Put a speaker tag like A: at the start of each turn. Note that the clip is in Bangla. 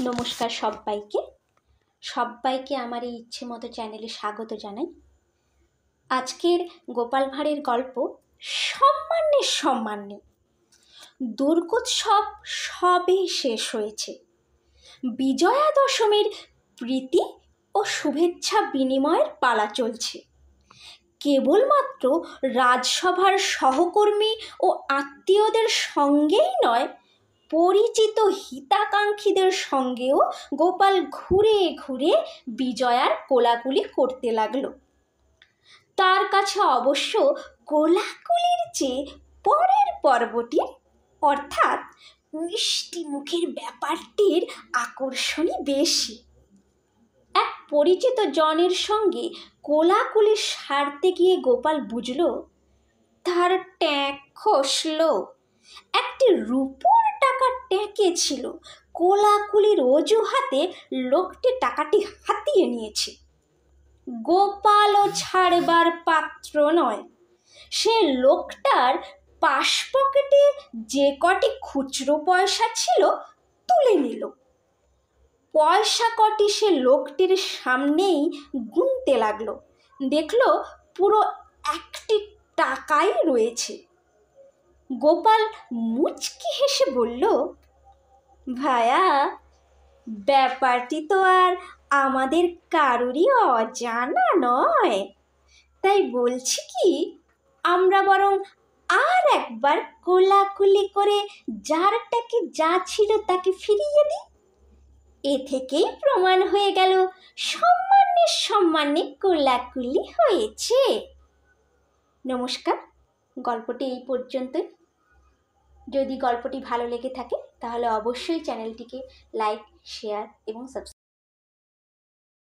A: নমস্কার সবাইকে আমার এই ইচ্ছে মতো চ্যানেলে স্বাগত জানাই। আজকের গোপাল ভাঁড়ের গল্প সম্মানে। দুর্গোৎসব সবে শেষ হয়েছে। বিজয়া দশমীর প্রীতি ও শুভেচ্ছা বিনিময়ের পালা চলছে। কেবলমাত্র রাজসভার সহকর্মী ও আত্মীয়দের সঙ্গেই নয়, পরিচিত হিতাকাঙ্ক্ষীদের সঙ্গেও গোপাল ঘুরে ঘুরে বিজয়ার কোলাকুলি করতে লাগলো। তার কাছে অবশ্য কোলাকুলির চেয়ে পরের পর্বটির অর্থাৎ মিষ্টি মুখের ব্যাপারটির আকর্ষণই বেশি। এক পরিচিত জনের সঙ্গে কোলাকুলি সারতে গিয়ে গোপাল বুঝল তার ট্যাঁক খসল। একটি রূপোর টাকা ট্যাঁকে ছিল। কোলাকুলির অজুহাতে লোকটি টাকাটি হাতিয়ে নিয়েছে। গোপালও ছাড়বার পাত্র নয়। সে লোকটার পাশ পকেটে যে কটি খুচরো পয়সা ছিল তুলে নিল। পয়সা কটি সে লোকটির সামনেই গুনতে লাগলো। দেখলো পুরো একটি টাকাই রয়েছে। গোপাল মুচকি হেসে বলল, ভায়া, ব্যাপারটি তো আর আমাদের কারুরই অজানা নয়। তাই বলছি কি, আমরা বরং আর একবার কোলাকুলি করে যার টাকে যা ছিল তাকে ফিরিয়ে দিই। এ থেকেই প্রমাণ হয়ে গেল সম্মানে কোলাকুলি হয়েছে। নমস্কার, গল্পটি এই পর্যন্তই। যদি গল্পটি ভালো লেগে থাকে তাহলে অবশ্যই চ্যানেলটিকে লাইক, শেয়ার এবং সাবস্ক্রাইব